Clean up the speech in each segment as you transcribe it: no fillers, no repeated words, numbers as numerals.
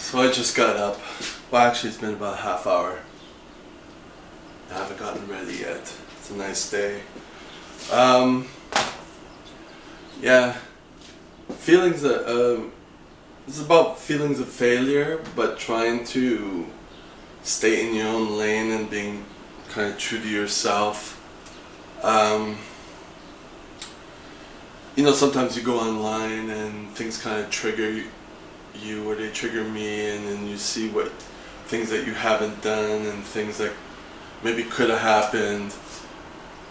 So I just got up. Well, actually, it's been about a half hour. I haven't gotten ready yet. It's a nice day. Yeah, feelings. It's about feelings of failure, but trying to stay in your own lane and being kind of true to yourself. Sometimes you go online and things kind of trigger you, or they trigger me, and then you see what things that you haven't done and things that maybe could have happened.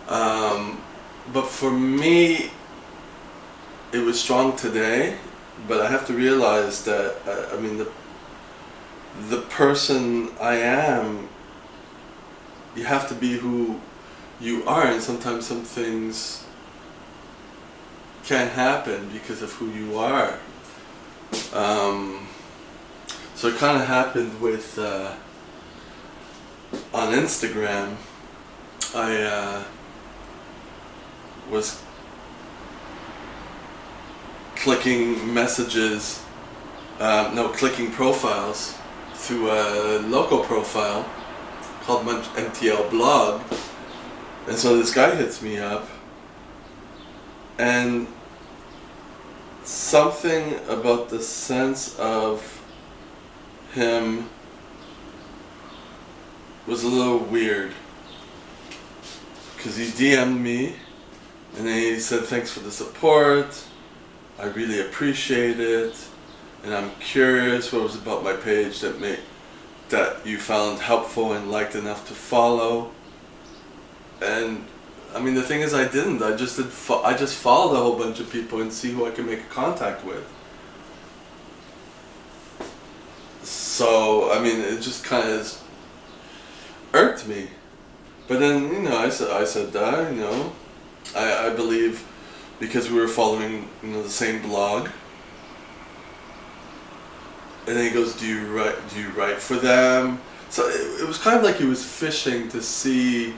But for me, it was strong today, but I have to realize that, the person I am, you have to be who you are, and sometimes some things can't happen because of who you are. So it kind of happened with, on Instagram, I was clicking messages, clicking profiles through a local profile called MTL Blog, and so this guy hits me up, and something about the sense of him was a little weird, because he DM'd me and then he said, "Thanks for the support, I really appreciate it, and I'm curious what was about my page that you found helpful and liked enough to follow." And the thing is, I didn't. I just followed a whole bunch of people and see who I could make a contact with. So it just kind of irked me. But then I said that I believe, because we were following the same blog. And then he goes, "Do you write for them?" So it was kind of like he was fishing to see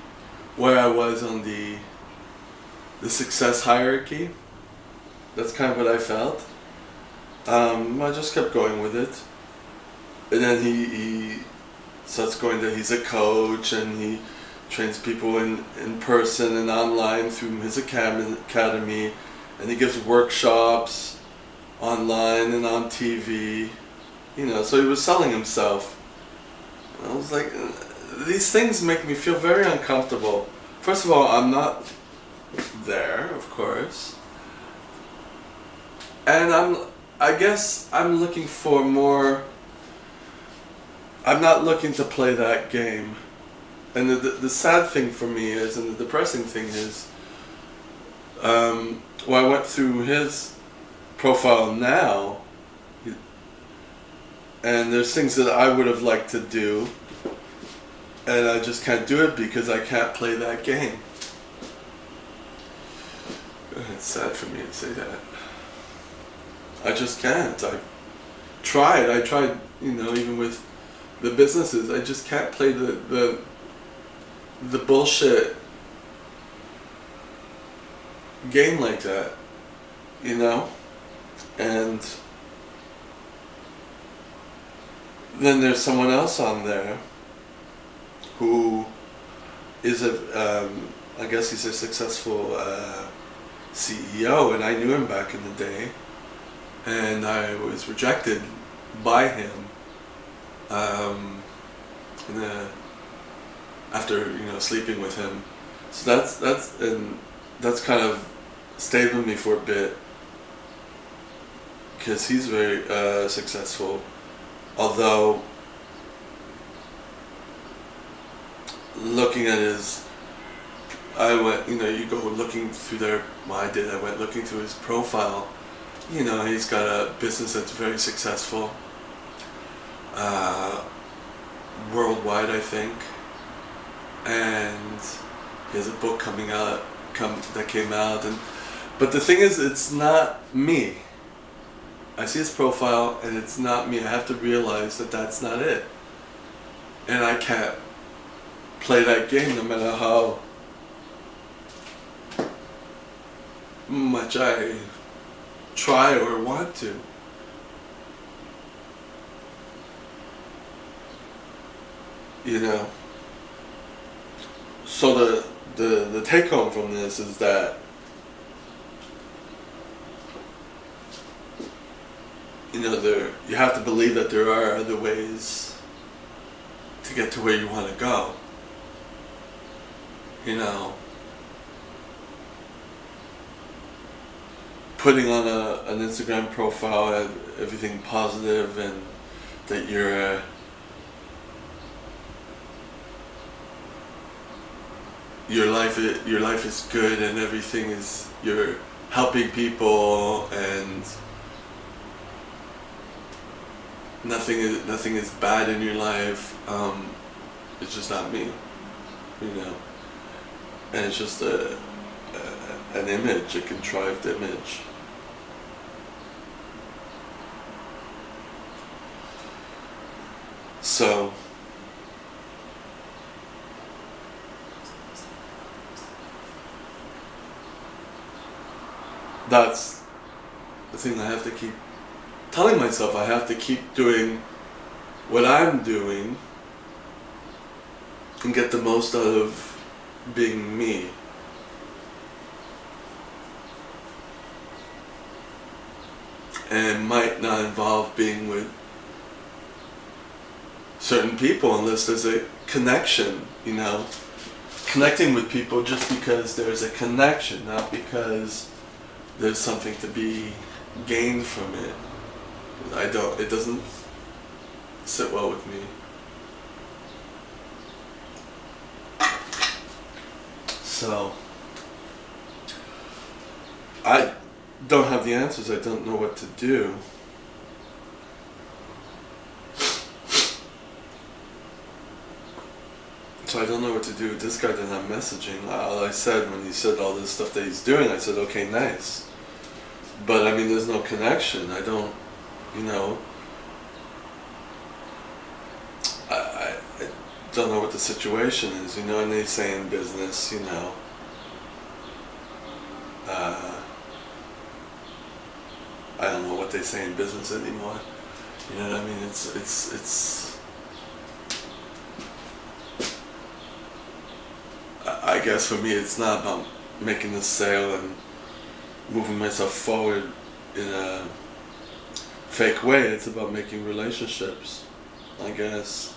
where I was on the success hierarchy. That's kind of what I felt. I just kept going with it. And then he starts going that he's a coach and he trains people in person and online through his academy, and he gives workshops online and on TV. So he was selling himself. I was like, these things make me feel very uncomfortable. First of all, I'm not there, of course. And I guess I'm looking for more. I'm not looking to play that game. And the sad thing for me is, and the depressing thing is, I went through his profile now, and there's things that I would have liked to do, and I just can't do it because I can't play that game. It's sad for me to say that. I just can't. I tried, even with the businesses, I just can't play the bullshit game like that, and then there's someone else on there who is I guess he's a successful CEO, and I knew him back in the day, and I was rejected by him after sleeping with him. So that's kind of stayed with me for a bit, because he's very successful, although looking at I went looking through I went looking through his profile. He's got a business that's very successful, worldwide, I think, and he has a book that came out, but the thing is, it's not me. I see his profile and it's not me. I have to realize that that's not it, and I can't play that game no matter how much I try or want to. you know. So the take home from this is that, you know, you have to believe that there are other ways to get to where you want to go. You know, putting on an Instagram profile and everything positive, and that your life is good and everything is, you're helping people and nothing is bad in your life. It's just not me, you know. And it's just an image, a contrived image. So that's the thing I have to keep telling myself. I have to keep doing what I'm doing and get the most out of being me. And might not involve being with certain people unless there's a connection, you know. Connecting with people just because there's a connection, not because there's something to be gained from it. It doesn't sit well with me. So, I don't have the answers. I don't know what to do. So I don't know what to do with this guy that I'm messaging. All I said when he said all this stuff that he's doing, I said, okay, nice. But I mean, there's no connection. I don't, you know, I don't know what the situation is, you know, and they say in business, you know, I don't know what they say in business anymore. You know what I mean? It's I guess for me it's not about making the sale and moving myself forward in a fake way. It's about making relationships, I guess.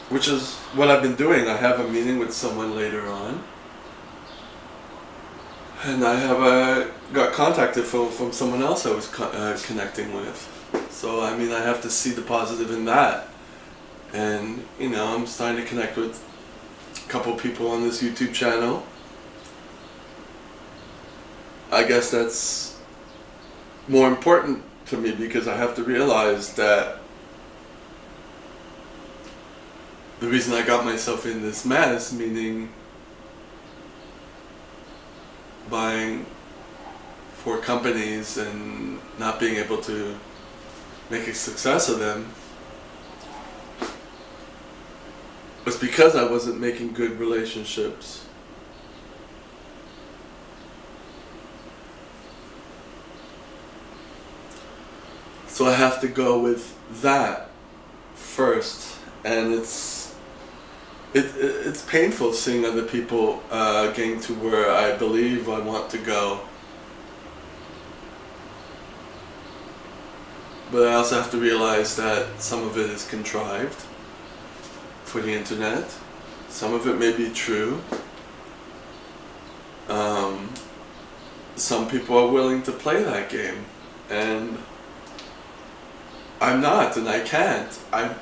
Which is what I've been doing. I have a meeting with someone later on, and I have got contacted from someone else I was connecting with. So I mean, I have to see the positive in that. And you know, I'm starting to connect with a couple people on this YouTube channel. I guess that's more important to me because I have to realize that the reason I got myself in this mess, meaning buying 4 companies and not being able to make a success of them, was because I wasn't making good relationships. So I have to go with that first, and it's painful seeing other people getting to where I believe I want to go. But I also have to realize that some of it is contrived for the internet. Some of it may be true. Some people are willing to play that game, and I'm not, and I can't. I've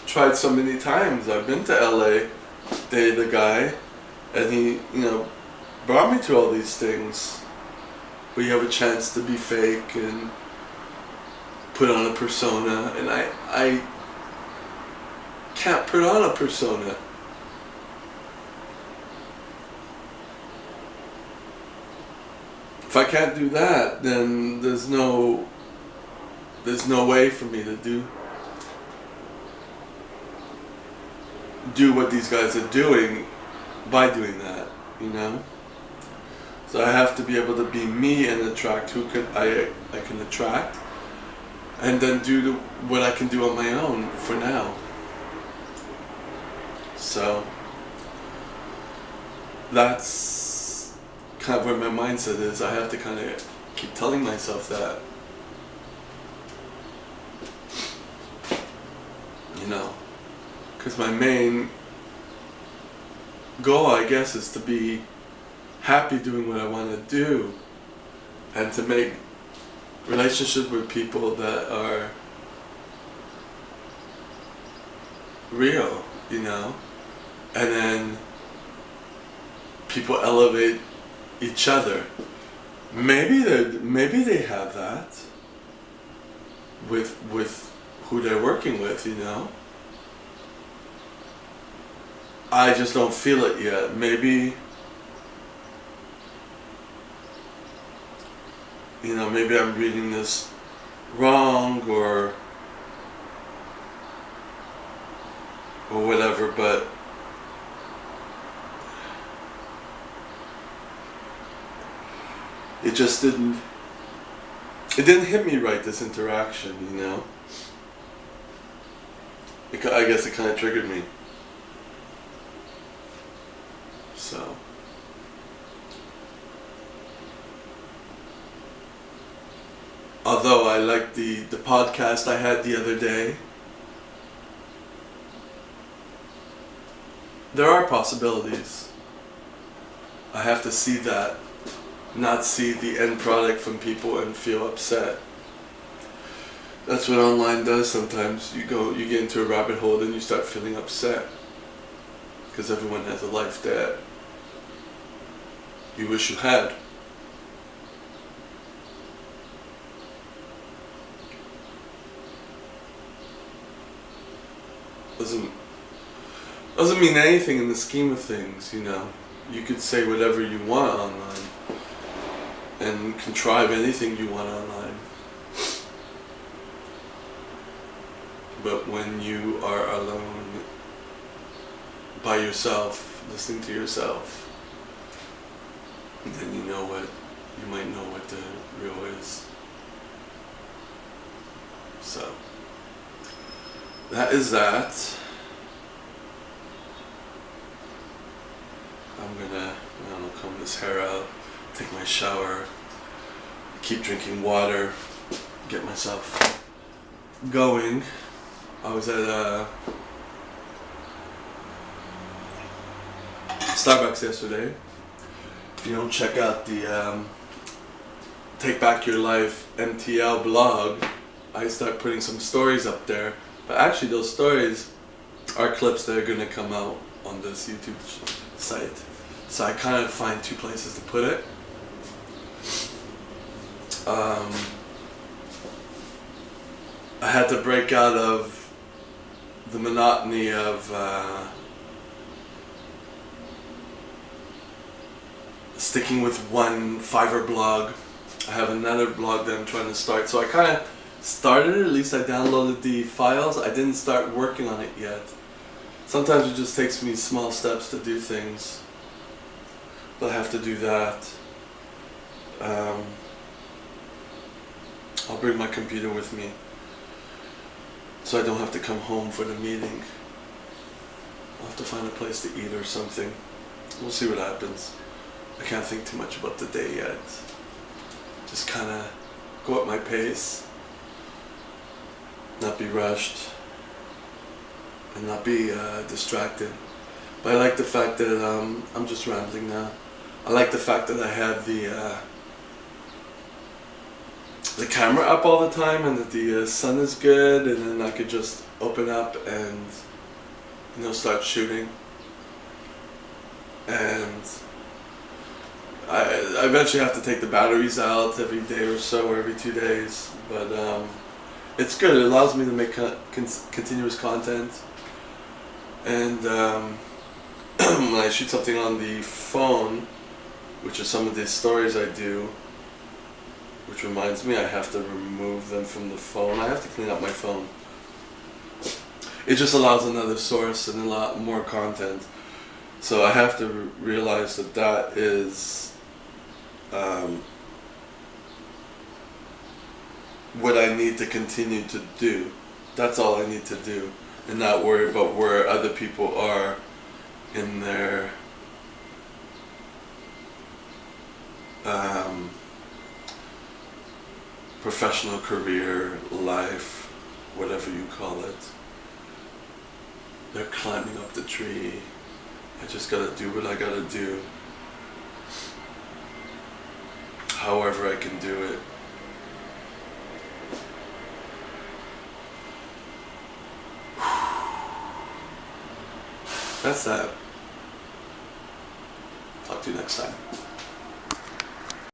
tried so many times. I've been to LA, dated a guy, and he, you know, brought me to all these things where you have a chance to be fake and put on a persona, and I can't put on a persona. If I can't do that, then there's no way for me to do what these guys are doing by doing that, you know? So I have to be able to be me and attract who I can attract, and then do what I can do on my own for now. So that's kind of where my mindset is. I have to kind of keep telling myself that, you know, because my main goal, I guess, is to be happy doing what I want to do, and to make relationships with people that are real, you know, and then people elevate each other. Maybe they have that with who they're working with, you know. I just don't feel it yet. Maybe, you know, maybe I'm reading this wrong or whatever, but it just didn't hit me right, this interaction, you know. I guess it kind of triggered me. So although I liked the podcast I had the other day, there are possibilities. I have to see that, not see the end product from people and feel upset. That's what online does sometimes. You get into a rabbit hole and you start feeling upset because everyone has a life that you wish you had. Doesn't mean anything in the scheme of things, you know. You could say whatever you want online and contrive anything you want online. But when you are alone by yourself, listening to yourself, then you might know what the real is. So that is that. I'm gonna, comb this hair out, take my shower, keep drinking water, get myself going. I was at Starbucks yesterday. If you don't check out the Take Back Your Life MTL blog, I start putting some stories up there. But actually those stories are clips that are going to come out on this YouTube site. So I kind of find two places to put it. I had to break out of the monotony of sticking with one Fiverr blog. I have another blog that I'm trying to start. So I kind of started it, at least I downloaded the files. I didn't start working on it yet. Sometimes it just takes me small steps to do things. But I have to do that. I'll bring my computer with me so I don't have to come home for the meeting. I'll have to find a place to eat or something. We'll see what happens. I can't think too much about the day yet. Just kind of go at my pace, not be rushed, and not be distracted. But I like the fact that I'm just rambling now. I like the fact that I have the camera up all the time, and that the sun is good, and then I could just open up and start shooting. And I eventually have to take the batteries out every day or so, or every 2 days. But it's good. It allows me to make continuous content. And when I shoot something on the phone, which are some of the stories I do, which reminds me I have to remove them from the phone. I have to clean up my phone. It just allows another source and a lot more content. So I have to realize that is um, what I need to continue to do. That's all I need to do, and not worry about where other people are in their professional career, life, whatever you call it. They're climbing up the tree. I just gotta do what I gotta do, however I can do it. That's that. Talk to you next time.